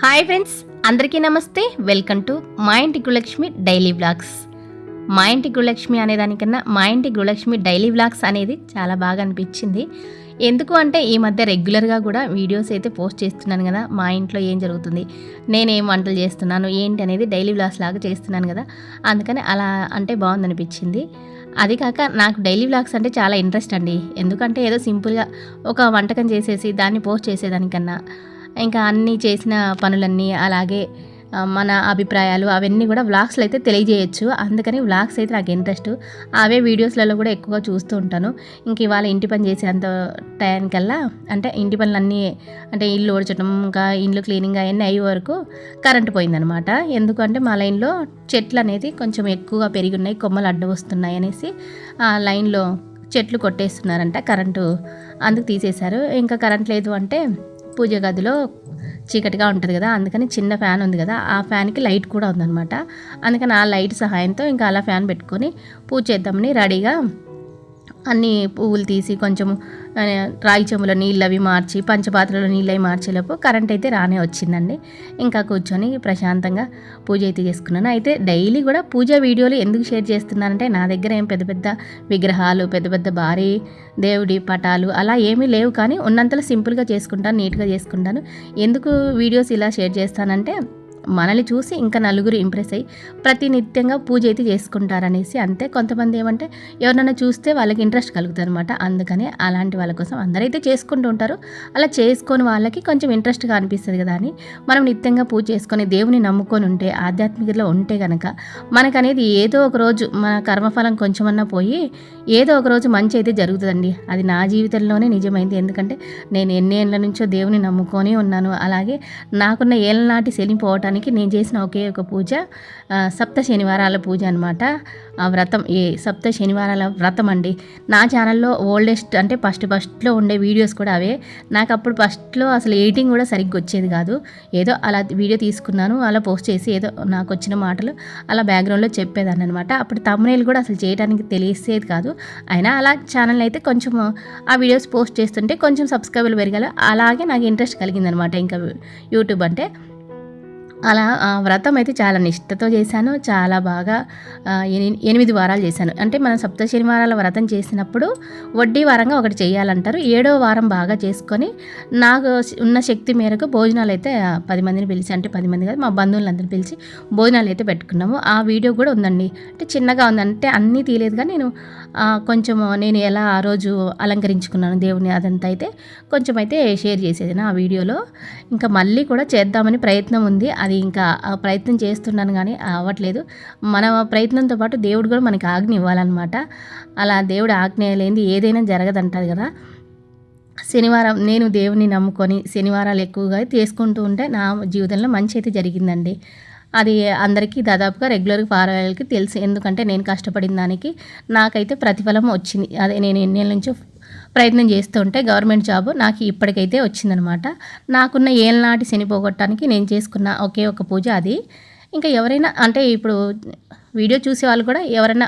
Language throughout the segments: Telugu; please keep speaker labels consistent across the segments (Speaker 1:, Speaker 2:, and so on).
Speaker 1: హాయ్ ఫ్రెండ్స్, అందరికీ నమస్తే. వెల్కమ్ టు మా ఇంటి గృహలక్ష్మి డైలీ వ్లాగ్స్. మా ఇంటి గృహలక్ష్మి అనేదానికన్నా మా ఇంటి గృహలక్ష్మి డైలీ వ్లాగ్స్ అనేది చాలా బాగా అనిపించింది. ఎందుకు అంటే ఈ మధ్య రెగ్యులర్గా కూడా వీడియోస్ అయితే పోస్ట్ చేస్తున్నాను కదా. మా ఇంట్లో ఏం జరుగుతుంది, నేనేం వంటలు చేస్తున్నాను ఏంటి అనేది డైలీ వ్లాగ్స్ లాగా చేస్తున్నాను కదా. అందుకని అలా అంటే బాగుందనిపించింది. అది కాక నాకు డైలీ వ్లాగ్స్ అంటే చాలా ఇంట్రెస్ట్ అండి. ఎందుకంటే ఏదో సింపుల్గా ఒక వంటకం చేసేసి దాన్ని పోస్ట్ చేసేదానికన్నా ఇంకా అన్నీ చేసిన పనులన్నీ అలాగే మన అభిప్రాయాలు అవన్నీ కూడా వ్లాగ్స్లో అయితే తెలియజేయచ్చు. అందుకని వ్లాగ్స్ అయితే నాకు ఇంట్రెస్ట్. అవే వీడియోస్లలో కూడా ఎక్కువగా చూస్తూ ఉంటాను. ఇంక ఇవాళ ఇంటి పని చేసేంత టైంకల్లా అంటే ఇంటి పనులన్నీ అంటే ఇల్లు ఊడ్చడం ఇంకా ఇండ్లు క్లీనింగ్ అవన్నీ అయ్యే వరకు కరెంటు పోయిందనమాట. ఎందుకంటే మా లైన్లో చెట్లు అనేది కొంచెం ఎక్కువగా పెరిగి ఉన్నాయి, కొమ్మలు అడ్డు వస్తున్నాయి అనేసి ఆ లైన్లో చెట్లు కొట్టేస్తున్నారంట. కరెంటు అందుకు తీసేశారు. ఇంకా కరెంట్ లేదు అంటే పూజ గదిలో చీకటిగా ఉంటుంది కదా, అందుకని చిన్న ఫ్యాన్ ఉంది కదా, ఆ ఫ్యాన్కి లైట్ కూడా ఉందన్నమాట. అందుకని ఆ లైట్ సహాయంతో ఇంకా అలా ఫ్యాన్ పెట్టుకొని పూజ చేద్దామని రెడీగా అన్ని పువ్వులు తీసి కొంచెం రాగి చెంబులో నీళ్ళు అవి మార్చి పంచపాత్రలో నీళ్ళు అవి మార్చేలోపు కరెంట్ అయితే రానే వచ్చిందండి. ఇంకా కూర్చొని ప్రశాంతంగా పూజ అయితే చేసుకున్నాను. అయితే డైలీ కూడా పూజ వీడియోలు ఎందుకు షేర్ చేస్తున్నానంటే నా దగ్గర ఏం పెద్ద పెద్ద విగ్రహాలు పెద్ద పెద్ద భారీ దేవుడి పటాలు అలా ఏమీ లేవు, కానీ ఉన్నంతలో సింపుల్గా చేసుకుంటాను, నీట్గా చేసుకుంటాను. ఎందుకు వీడియోస్ ఇలా షేర్ చేస్తానంటే మనల్ని చూసి ఇంకా నలుగురు ఇంప్రెస్ అయ్యి ప్రతినిత్యంగా పూజ అయితే చేసుకుంటారనేసి. అంతే. కొంతమంది ఏమంటే ఎవరైనా చూస్తే వాళ్ళకి ఇంట్రెస్ట్ కలుగుతుంది అనమాట. అందుకని అలాంటి వాళ్ళ కోసం అందరైతే చేసుకుంటూ ఉంటారు. అలా చేసుకొని వాళ్ళకి కొంచెం ఇంట్రెస్ట్గా అనిపిస్తుంది కదా అని మనం నిత్యంగా పూజ చేసుకొని దేవుని నమ్ముకొని ఉంటే ఆధ్యాత్మికతలో ఉంటే కనుక మనకనేది ఏదో ఒక రోజు మన కర్మఫలం కొంచెమన్నా పోయి ఏదో ఒక రోజు మంచి అయితే జరుగుతుందండి. అది నా జీవితంలోనే నిజమైంది. ఎందుకంటే నేను ఎన్ని ఏళ్ళ నుంచో దేవుని నమ్ముకొని ఉన్నాను. అలాగే నాకున్న ఏళ్ళ నాటి శని పోవటానికి నేను చేసిన ఒకే ఒక పూజ సప్త శనివారాల పూజ అనమాట. ఆ వ్రతం సప్త శనివారాల వ్రతం అండి. నా ఛానల్లో ఓల్డెస్ట్ అంటే ఫస్ట్లో ఉండే వీడియోస్ కూడా అవే. నాకు అప్పుడు ఫస్ట్లో అసలు ఎడిటింగ్ కూడా సరిగ్గా వచ్చేది కాదు. ఏదో అలా వీడియో తీసుకున్నాను, అలా పోస్ట్ చేసి ఏదో నాకు వచ్చిన మాటలు అలా బ్యాక్గ్రౌండ్లో చెప్పేదాన్ని అనమాట. అప్పుడు తమ్మునేలు కూడా అసలు చేయడానికి తెలిసేది కాదు. అయినా అలా ఛానల్ అయితే కొంచెం ఆ వీడియోస్ పోస్ట్ చేస్తుంటే కొంచెం సబ్స్క్రైబర్లు పెరగాలి. అలాగే నాకు ఇంట్రెస్ట్ కలిగిందనమాట ఇంకా యూట్యూబ్ అంటే. అలా వ్రతం అయితే చాలా నిష్ఠతో చేశాను. చాలా బాగా 8 వారాలు చేశాను. అంటే మనం సప్త శనివారాల వ్రతం చేసినప్పుడు వడ్డీ వారంగా ఒకటి చేయాలంటారు. 7వ వారం బాగా చేసుకొని నాకు ఉన్న శక్తి మేరకు భోజనాలు అయితే 10 మందిని పిలిచి, అంటే 10 మంది కాదు మా బంధువులందరినీ పిలిచి భోజనాలు అయితే పెట్టుకున్నాము. ఆ వీడియో కూడా ఉందండి. అంటే చిన్నగా ఉందంటే అన్నీ తీయలేదు, కానీ కొంచెం నేను ఎలా ఆ రోజు అలంకరించుకున్నాను దేవుని అదంతా అయితే కొంచెం అయితే షేర్ చేసేది ఆ వీడియోలో. ఇంకా మళ్ళీ కూడా చేద్దామని ప్రయత్నం ఉంది. అది ఇంకా ఆ ప్రయత్నం చేస్తున్నాను కానీ అవ్వట్లేదు. మన ప్రయత్నంతో పాటు దేవుడు కూడా మనకి ఆజ్ఞ ఇవ్వాలన్నమాట. అలా దేవుడు ఆజ్ఞ లేనిది ఏదైనా జరగదంటారు కదా. శనివారం నేను దేవుని నమ్ముకొని శనివారాలు ఎక్కువగా చేసుకుంటూ ఉంటే నా జీవితంలో మంచి అయితే జరిగిందండి. అది అందరికీ దాదాపుగా రెగ్యులర్గా ఫాలో అయ్యేకి తెలుసు. ఎందుకంటే నేను కష్టపడిన దానికి నాకైతే ప్రతిఫలం వచ్చింది. అదే నేను ఎన్నేళ్ళ నుంచో ప్రయత్నం చేస్తూ ఉంటే గవర్నమెంట్ జాబ్ నాకు ఇప్పటికైతే వచ్చిందనమాట. నాకున్న ఏళ్ళనాటి శని పోగొట్టడానికి నేను చేసుకున్న ఒకే ఒక పూజ అది. ఇంకా ఎవరైనా అంటే ఇప్పుడు వీడియో చూసే వాళ్ళు కూడా ఎవరైనా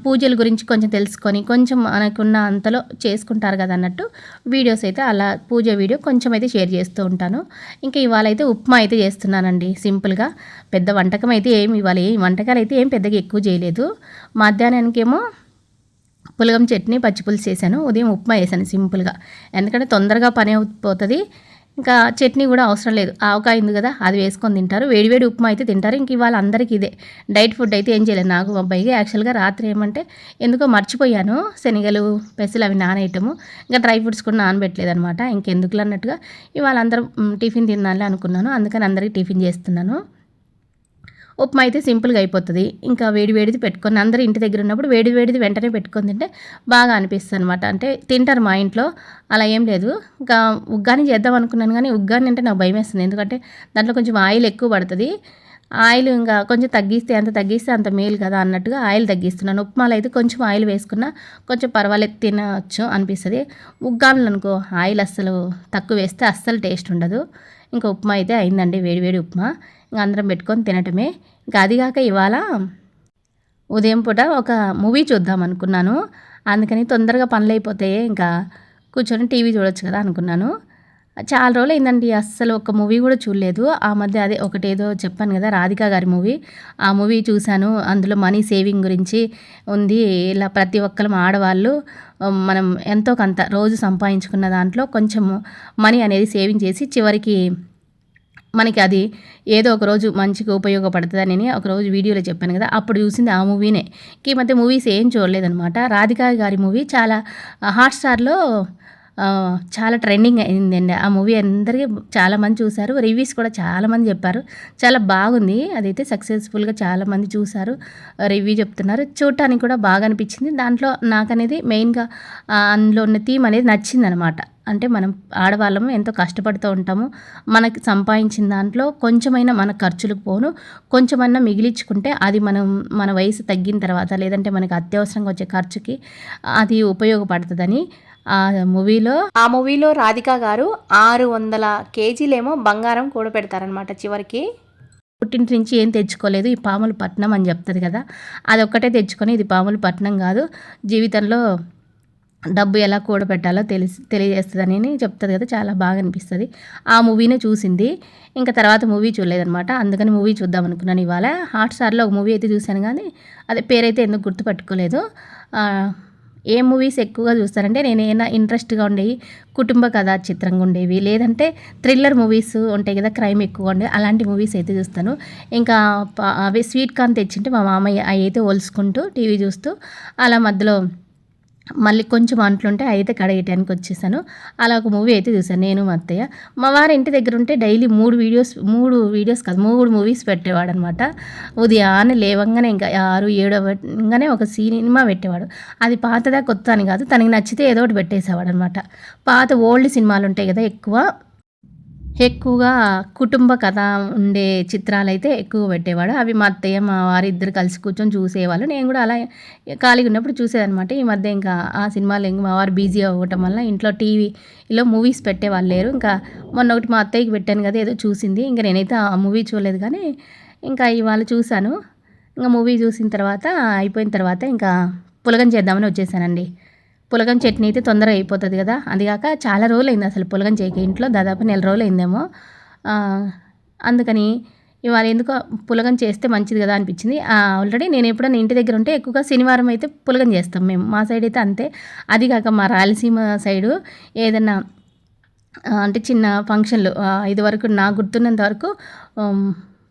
Speaker 1: పూజల గురించి కొంచెం తెలుసుకొని కొంచెం మనకున్న అంతలో చేసుకుంటారు కదా అన్నట్టు వీడియోస్ అయితే అలా పూజ వీడియో కొంచెం అయితే షేర్ చేస్తూ ఉంటాను. ఇంకా ఇవాళ అయితే ఉప్మా అయితే చేస్తున్నానండి సింపుల్గా. పెద్ద వంటకం అయితే ఇవాళ వంటకాలు అయితే ఏం పెద్దగా ఎక్కువ చేయలేదు. మధ్యాహ్నానికేమో పులగం చట్నీ పచ్చిపులుసు చేశాను. ఉదయం ఉప్మా వేసాను సింపుల్గా. ఎందుకంటే తొందరగా పని అయిపోతుంది. ఇంకా చట్నీ కూడా అవసరం లేదు, ఆవకాయ ఉంది కదా అది వేసుకొని తింటారు. వేడివేడి ఉప్మా అయితే తింటారు. ఇంక ఇవాళ అందరికీ ఇదే డైట్ ఫుడ్ అయితే ఏం చేయలేదు. నాకు అబ్బాయిగా యాక్చువల్గా రాత్రి ఏమంటే ఎందుకో మర్చిపోయాను శనగలు పెసలు అవి నానేయటము, ఇంకా డ్రై ఫ్రూట్స్ కూడా నానబెట్టలేదు అనమాట. ఇంకెందుకులు అన్నట్టుగా ఇవాళ అందరం టిఫిన్ తినాలి అనుకున్నాను. అందుకని అందరికీ టిఫిన్ చేస్తున్నాను. ఉప్మా అయితే సింపుల్గా అయిపోతుంది. ఇంకా వేడివేడిది పెట్టుకొని అందరూ ఇంటి దగ్గర ఉన్నప్పుడు వేడివేడిది వెంటనే పెట్టుకొని తింటే బాగా అనిపిస్తుంది అనమాట. అంటే తింటారు మా ఇంట్లో, అలా ఏం లేదు. ఇంకా ఉగ్గాని చేద్దాం అనుకున్నాను, కానీ ఉగ్గాని అంటే నాకు భయం వేస్తుంది. ఎందుకంటే దాంట్లో కొంచెం ఆయిల్ ఎక్కువ పడుతుంది. ఆయిల్ ఇంకా కొంచెం తగ్గిస్తే అంత మేలు కదా అన్నట్టుగా ఆయిల్ తగ్గిస్తున్నాను. ఉప్మాలో అయితే కొంచెం ఆయిల్ వేసుకున్నా కొంచెం పర్వాలేదు తినవచ్చు అనిపిస్తుంది. ఉగ్గానులు అనుకో ఆయిల్ అస్సలు తక్కువ వేస్తే అస్సలు టేస్ట్ ఉండదు. ఇంకా ఉప్మా అయితే అయిందండి, వేడివేడి ఉప్మా. ఇంకా అందరం పెట్టుకొని తినటమే. ఇంకా అదిగాక ఇవాళ ఉదయం పూట ఒక మూవీ చూద్దాం అనుకున్నాను. అందుకని తొందరగా పనులు అయిపోతాయి, ఇంకా కూర్చొని టీవీ చూడొచ్చు కదా అనుకున్నాను. చాలా రోజులయిందండి. అస్సలు ఒక మూవీ గూడా చూడలేదు. ఆ మధ్య అదే ఒకటేదో చెప్పాను గదా! 'రాధిక' గారి మూవీ. ఆ మూవీ చూశాను. అందులో మనీ సేవింగ్ గురించి ఉంది. ఇలా ప్రతి ఒక్కళ్ళం ఆడవాళ్ళు మనం ఎంతో కొంత రోజు సంపాదించుకున్న దాంట్లో కొంచెము మనీ అనేది సేవింగ్ చేసి చివరికి మనకి అది ఏదో ఒక రోజు మంచిగా ఉపయోగపడతదనని ఒకరోజు వీడియోలో చెప్పాను గదా! అప్పుడు చూసింది ఆ మూవీనే. ఈ మధ్య మూవీస్ ఏం చూడలేదనమాట. 'రాధిక' గారి మూవీ చాలా హాట్‌స్టార్‌లో చాలా ట్రెండింగ్ అయిందండి. ఆ మూవీ అందరికి చాలామంది చూసారు. రివ్యూస్ కూడా చాలామంది చెప్పారు. చాలా బాగుంది. అదైతే సక్సెస్‌ఫుల్‌గా చాలామంది చూసారు. రివ్యూ చెప్తున్నారు. చూడటానికి కూడా బాగా అనిపించింది. దాంట్లో నాకనేది మెయిన్‌గా అందులో ఉన్న థీమ్ అనేది నచ్చిందనమాట. అంటే మనం ఆడవాళ్ళము ఎంతో కష్టపడుతూ ఉంటాము. మనకి సంపాదించిన దాంట్లో కొంచెమైనా మన ఖర్చులకు పోను కొంచెమన్నా మిగిలించుకుంటే అది మనం మన వయసు తగ్గిన తర్వాత లేదంటే మనకి అత్యవసరంగా వచ్చే ఖర్చుకి అది ఉపయోగపడుతుందని ఆ మూవీలో రాధిక గారు 600 కేజీలేమో బంగారం కూడబెడతారనమాట చివరికి. పుట్టింటి నుంచి ఏం తెచ్చుకోలేదు. ఈ పాముల పట్నం అని చెప్తుంది కదా! అదొక్కటే తెచ్చుకొని ఇది పాముల పట్నం కాదు, జీవితంలో డబ్బు ఎలా కూడబెట్టాలో తెలియజేస్తుందని చెప్తుంది కదా! చాలా బాగా అనిపిస్తుంది. ఆ మూవీనే చూసింది. ఇంకా తర్వాత మూవీ చూడలేదనమాట. అందుకని మూవీ చూద్దాం అనుకున్నాను ఇవాళ. హాట్‌స్టార్‌లో ఒక మూవీ అయితే చూశాను కానీ అదే పేరైతే ఎందుకు గుర్తుపట్టుకోలేదు. ఏ మూవీస్ ఎక్కువగా చూస్తానంటే నేను ఏమైనా ఇంట్రెస్ట్‌గా ఉండేవి, కుటుంబ కథా చిత్రంగా ఉండేవి, లేదంటే థ్రిల్లర్ మూవీస్ ఉంటాయి కదా! క్రైమ్ ఎక్కువగా ఉండేవి అలాంటి మూవీస్ అయితే చూస్తాను. ఇంకా అవి స్వీట్ కార్న్ తెచ్చింటే మా మామయ్య అవి అయితే ఒలుసుకుంటూ టీవీ చూస్తూ అలా మధ్యలో మళ్ళీ కొంచెం అంట్లుంటే అయితే కడగటానికి వచ్చేసాను. అలా ఒక మూవీ అయితే చూసాను నేను మా అత్తయ్య. మా వారు ఇంటి దగ్గర ఉంటే డైలీ 3 వీడియోస్ కాదు 3 మూవీస్ పెట్టేవాడనమాట. ఉదయాన్నే లేవంగానే ఇంకా 6, 7 అవ్వంగానే ఒక సినిమా పెట్టేవాడు. అది పాతదా కొత్త అని కాదు, తనకి నచ్చితే ఏదో ఒకటి పెట్టేసేవాడనమాట. పాత ఓల్డ్ సినిమాలు ఉంటాయి కదా ఎక్కువగా కుటుంబ కథ ఉండే చిత్రాలైతే ఎక్కువ పెట్టేవాడు. అవి మా అత్తయ్య, మా వారిద్దరు కలిసి కూర్చొని చూసేవాళ్ళు. నేను కూడా అలా ఖాళీగా ఉన్నప్పుడు చూసేదనమాట. ఈ మధ్య ఇంకా ఆ సినిమాలు ఇంక మా వారు బిజీ అవ్వటం వల్ల ఇంట్లో టీవీలో మూవీస్ పెట్టేవాళ్ళు లేరు. ఇంకా మొన్న ఒకటి మా అత్తయ్యకి పెట్టాను కదా! ఏదో చూసింది. ఇంక నేనైతే ఆ మూవీ చూడలేదు కానీ ఇంకా ఇవాళ చూశాను. ఇంక మూవీ చూసిన తర్వాత అయిపోయిన తర్వాత ఇంకా పులగం చేద్దామని వచ్చేసానండి. పులగం చట్నీ అయితే తొందరగా అయిపోతుంది కదా! అదిగాక చాలా రోజులైంది అసలు పులగం చేయక ఇంట్లో దాదాపు నెల రోజులైందేమో. అందుకని ఇవాళ ఎందుకో పులగం చేస్తే మంచిది కదా అనిపించింది. ఆల్రెడీ నేను ఎప్పుడైనా ఇంటి దగ్గర ఉంటే ఎక్కువగా శనివారం అయితే పులగం చేస్తాం మేము. మా సైడ్ అయితే అంతే. అదిగాక మా రాయలసీమ సైడు ఏదన్నా అంటే చిన్న ఫంక్షన్లు ఇదివరకు నాకు గుర్తున్నంత వరకు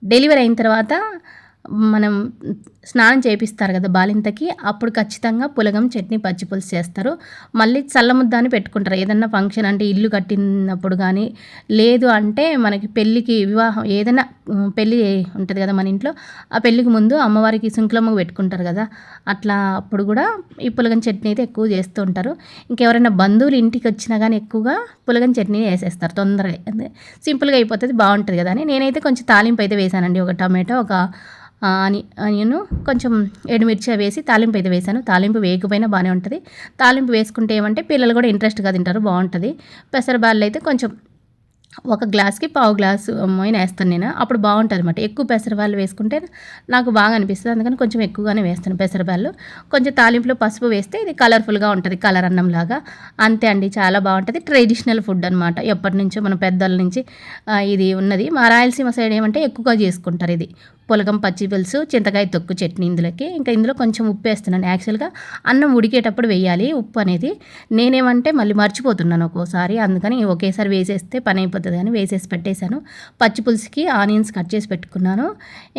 Speaker 1: డెలివరీ అయిన తర్వాత మనం స్నానం చేపిస్తారు కదా బాలింతకి, అప్పుడు ఖచ్చితంగా పులగం, చట్నీ, పచ్చి పులుసు చేస్తారు. మళ్ళీ చల్లముద్ద అని పెట్టుకుంటారు ఏదన్నా ఫంక్షన్ అంటే ఇల్లు కట్టినప్పుడు కానీ, లేదు అంటే మనకి పెళ్ళికి వివాహం ఏదైనా పెళ్ళి ఉంటుంది కదా మన ఇంట్లో, ఆ పెళ్ళికి ముందు అమ్మవారికి శుంకులమ్మ పెట్టుకుంటారు కదా, అట్లా అప్పుడు కూడా ఈ పులగం చట్నీ అయితే ఎక్కువ చేస్తూ ఉంటారు. ఇంకెవరైనా బంధువులు ఇంటికి వచ్చినా కానీ ఎక్కువగా పులగం చట్నీ వేసేస్తారు తొందరగా, సింపుల్గా అయిపోతుంది, బాగుంటుంది కదా అని. నేనైతే కొంచెం తాలింపు అయితే వేసానండి. ఒక టమాటో, ఒక ఆనియన్, కొంచెం ఎండుమిర్చి వేసి తాలింపు అయితే వేసాను. తాలింపు వేయకపోయినా బాగానే ఉంటుంది. తాలింపు వేసుకుంటే ఏమంటే పిల్లలు కూడా ఇంట్రెస్ట్గా తింటారు, బాగుంటుంది. పెసరబ్యాళ్ళు అయితే కొంచెం ఒక గ్లాస్కి పావు గ్లాసు మొయిన వేస్తాను నేను, అప్పుడు బాగుంటుంది అనమాట. ఎక్కువ పెసరబ్యాళ్ళు వేసుకుంటే నాకు బాగా అనిపిస్తుంది, అందుకని కొంచెం ఎక్కువగానే వేస్తాను పెసరబ్యాళ్ళు. కొంచెం తాలింపులో పసుపు వేస్తే ఇది కలర్ఫుల్గా ఉంటుంది, కలర్ అన్నంలాగా. అంతే అండి, చాలా బాగుంటుంది. ట్రెడిషనల్ ఫుడ్ అనమాట, ఎప్పటి నుంచో మన పెద్దల నుంచి ఇది ఉన్నది. మా రాయలసీమ సైడ్ ఏమంటే ఎక్కువగా చేసుకుంటారు ఇది పులగం, పచ్చి పులుసు, చింతకాయ తొక్కు చట్నీ. ఇంకా ఇందులో కొంచెం ఉప్పు వేస్తున్నాను. యాక్చువల్గా అన్నం ఉడికేటప్పుడు వేయాలి ఉప్పు అనేది. నేనేమంటే మళ్ళీ మర్చిపోతున్నాను ఒక్కోసారి, అందుకని ఒకేసారి వేసేస్తే పని అయిపోతుంది అని వేసేసి పెట్టేశాను. పచ్చి పులుసుకి ఆనియన్స్ కట్ చేసి పెట్టుకున్నాను.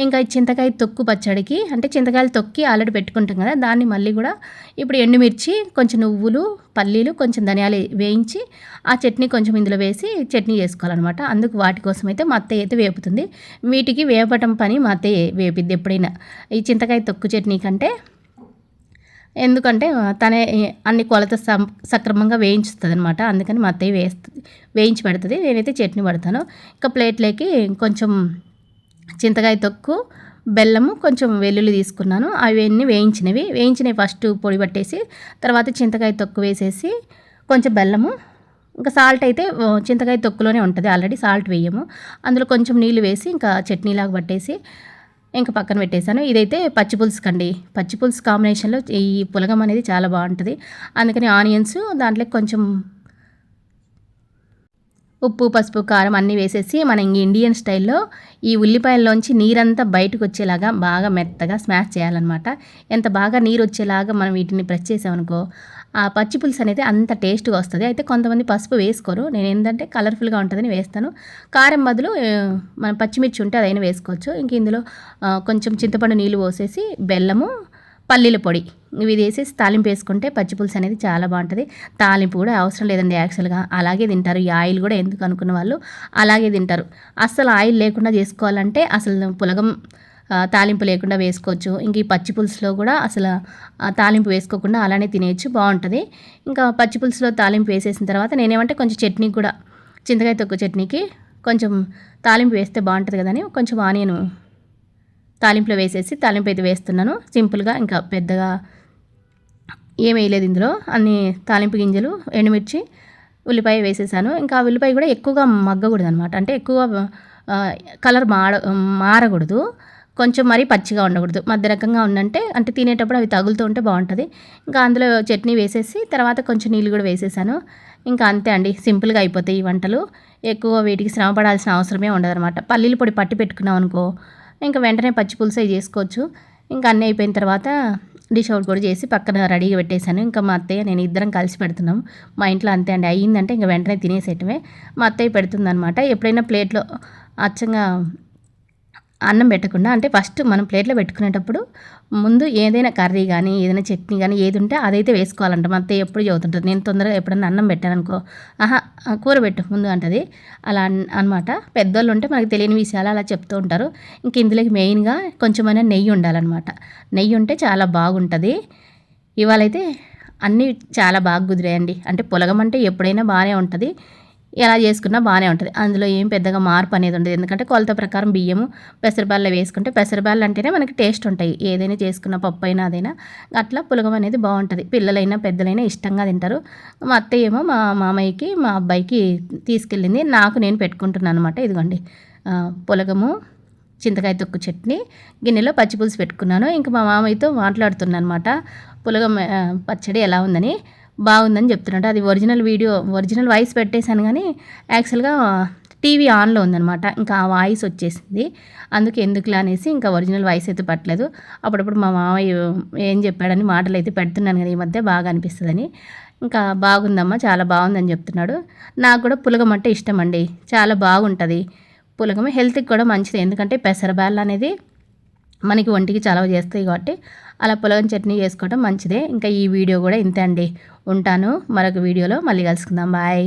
Speaker 1: ఇంకా చింతకాయ తొక్కు పచ్చడికి అంటే చింతకాయలు తొక్కి ఆల్రెడీ పెట్టుకుంటాం కదా, దాన్ని మళ్ళీ కూడా ఇప్పుడు ఎండుమిర్చి, కొంచెం నువ్వులు, పల్లీలు, కొంచెం ధనియాలు వేయించి ఆ చట్నీ కొంచెం ఇందులో వేసి చట్నీ చేసుకోవాలన్నమాట. అందుకు వాటి కోసం అయితే మా అత్తయ్య అయితే వేపుతుంది. వీటికి వేపటం పని మా అత్తయ్య వేపిద్ది ఎప్పుడైనా, ఈ చింతకాయ తొక్కు చట్నీ కంటే. ఎందుకంటే తనే అన్ని కొలత సక్రమంగా వేయించుతుంది అనమాట. అందుకని మా అత్తయ్య వేయించి పెడుతుంది, నేనైతే చట్నీ పడతాను. ఇంకా ప్లేట్లోకి కొంచెం చింతకాయ తొక్కు, బెల్లము, కొంచెం వెల్లుల్లి తీసుకున్నాను. అవన్నీ వేయించినవి ఫస్ట్ పొడి పట్టేసి తర్వాత చింతకాయ తొక్కు వేసేసి కొంచెం బెల్లము, ఇంకా సాల్ట్ అయితే చింతకాయ తొక్కులోనే ఉంటుంది, ఆల్రెడీ సాల్ట్ వేయము. అందులో కొంచెం నీళ్ళు వేసి ఇంకా చట్నీలాగా పట్టేసి ఇంకా పక్కన పెట్టేశాను. ఇదైతే పచ్చి పులుసు కండి. పచ్చి పులుసు కాంబినేషన్లో ఈ పులగం అనేది చాలా బాగుంటుంది. అందుకని ఆనియన్స్ దాంట్లో కొంచెం ఉప్పు, పసుపు, కారం అన్నీ వేసేసి మన ఇండియన్ స్టైల్‌లో ఈ ఉల్లిపాయల్లోంచి నీరంతా బయటకు వచ్చేలాగా బాగా మెత్తగా స్మాష్ చేయాలన్నమాట. ఎంత బాగా నీరొచ్చేలాగా మనం వీటిని ప్రెస్ చేసామనుకో, ఆ పచ్చి పులుసు అనేది అంత టేస్ట్‌గా వస్తది. అయితే కొంతమంది పసుపు వేసుకోరు. నేనేందంటే కలర్‌ఫుల్‌గా ఉంటదని వేస్తాను. కారం బదులు మన పచ్చిమిర్చి ఉంటే అదైనా వేసుకోవచ్చు. ఇంక ఇందులో కొంచెం చింతపండు నీళ్ళు పోసేసి, బెల్లము, పల్లీల పొడి ఇవి వేసేసి తాలింపు వేసుకుంటే పచ్చి పులుసు అనేది చాలా బాగుంటుంది. తాలింపు కూడా అవసరం లేదండి యాక్చువల్‌గా. అలాగే తింటారు. ఈ ఆయిల్ కూడా ఎందుకు అనుకున్న వాళ్ళు అలాగే తింటారు. అస్సలు ఆయిల్ లేకుండా చేసుకోవాలంటే అసలు పులగం తాలింపు లేకుండా వేసుకోవచ్చు. ఇంక ఈ పచ్చి పులుసులో కూడా అసలు తాలింపు వేసుకోకుండా అలానే తినేయచ్చు, బాగుంటుంది. ఇంకా పచ్చి పులుసులో తాలింపు వేసేసిన తర్వాత నేనేమంటే కొంచెం చట్నీ కూడా, చింతకాయ తొక్కు చట్నీకి కొంచెం తాలింపు వేస్తే బాగుంటుంది కదా అని కొంచెం ఆనియన్ తాలింపులో వేసేసి తాలింపు అయితే వేస్తున్నాను సింపుల్గా. ఇంకా పెద్దగా ఏం వేయలేదు ఇందులో. అన్ని తాలింపు గింజలు, ఎండుమిర్చి, ఉల్లిపాయ వేసేసాను. ఇంకా ఆ ఉల్లిపాయ కూడా ఎక్కువగా మగ్గకూడదు అనమాట. అంటే ఎక్కువ కలర్ మారకూడదు, కొంచెం మరీ పచ్చిగా ఉండకూడదు. మధ్య రకంగా ఉందంటే అంటే తినేటప్పుడు అవి తగులుతూ ఉంటే బాగుంటుంది. ఇంకా అందులో చట్నీ వేసేసి తర్వాత కొంచెం నీళ్ళు కూడా వేసేసాను. ఇంకా అంతే అండి, సింపుల్గా అయిపోతాయి ఈ వంటలు. ఎక్కువ వీటికి శ్రమ పడాల్సిన అవసరమే ఉండదనమాట. పల్లీల పొడి పట్టి పెట్టుకున్నాం అనుకో, ఇంకా వెంటనే పచ్చి పులుసు అవి చేసుకోవచ్చు. ఇంకా అన్నీ అయిపోయిన తర్వాత డిష్ అవుట్ కూడా చేసి పక్కన రెడీగా పెట్టేశాను. ఇంకా మా అత్తయ్య నేను ఇద్దరం కలిసి పెడుతున్నాం. మా ఇంట్లో అంతే అండి, అయ్యిందంటే ఇంకా వెంటనే తినేసేయటమే. మా అత్తయ్య పెడుతుందనమాట. ఎప్పుడైనా ప్లేట్లో అచ్చంగా అన్నం పెట్టకుండా, అంటే ఫస్ట్ మనం ప్లేట్లో పెట్టుకునేటప్పుడు ముందు ఏదైనా కర్రీ కానీ ఏదైనా చట్నీ కానీ ఏది ఉంటే అదైతే వేసుకోవాలంట. మా అత్తయ్య ఎప్పుడు చెబుతుంటుంది. నేను తొందరగా ఎప్పుడన్నా అన్నం పెట్టాననుకో, ఆహా కూర పెట్టు ముందు అంటది. అలా అనమాట. పెద్దోళ్ళు ఉంటే మనకు తెలియని విషయాలు అలా చెప్తూ ఉంటారు. ఇంక ఇందులోకి మెయిన్గా కొంచెమైనా నెయ్యి ఉండాలన్నమాట. నెయ్యి ఉంటే చాలా బాగుంటుంది. ఇవాళైతే అన్నీ చాలా బాగా కుదిరాయండి. అంటే పులగం అంటే ఎప్పుడైనా బాగానే ఉంటుంది, ఎలా చేసుకున్నా బాగానే ఉంటుంది. అందులో ఏం పెద్దగా మార్పు అనేది ఉండదు. ఎందుకంటే కొలత ప్రకారం బియ్యము, పెసరబ్యాళ్ళు వేసుకుంటే, పెసరబ్యాళ్ళు అంటేనే మనకి టేస్ట్ ఉంటాయి. ఏదైనా చేసుకున్న పప్పు అయినా అదైనా అట్లా పులగం అనేది బాగుంటుంది. పిల్లలైనా పెద్దలైనా ఇష్టంగా తింటారు. మా అత్తయ్య ఏమో మా మామయ్యకి మా అబ్బాయికి తీసుకెళ్ళింది. నాకు నేను పెట్టుకుంటున్నాను అనమాట. ఇదిగోండి పులగము, చింతకాయ తొక్కు చట్నీ, గిన్నెలో పచ్చిపులుసు పెట్టుకున్నాను. ఇంకా మా మామయ్యతో మాట్లాడుతున్నాను అనమాట. పులగం పచ్చడి ఎలా ఉందని. బాగుందని చెప్తున్నాడు. అది ఒరిజినల్ వాయిస్ పెట్టేశాను కానీ యాక్చువల్గా టీవీ ఆన్లో ఉందనమాట. ఇంకా ఆ వాయిస్ వచ్చేసింది. అందుకే ఎందుకులా అనేసి ఇంకా ఒరిజినల్ వాయిస్ అయితే పట్టలేదు. అప్పుడప్పుడు మా మామయ్య ఏం చెప్పాడని మాటలు అయితే పెడుతున్నాను కదా ఈ మధ్య, బాగా అనిపిస్తుందని. ఇంకా బాగుందమ్మా, చాలా బాగుందని చెప్తున్నాడు. నాకు కూడా పులగం అంటే ఇష్టం అండి, చాలా బాగుంటుంది. పులగం హెల్త్కి కూడా మంచిది. ఎందుకంటే పెసరబ్యాళ్ళు అనేది మనకి ఒంటికి చలవ చేస్తాయి కాబట్టి అలా పులగం చట్నీ చేసుకోవడం మంచిదే. ఇంకా ఈ వీడియో కూడా ఇంతే అండి. ఉంటాను, మరొక వీడియోలో మళ్ళీ కలుసుకుందాం. బాయ్.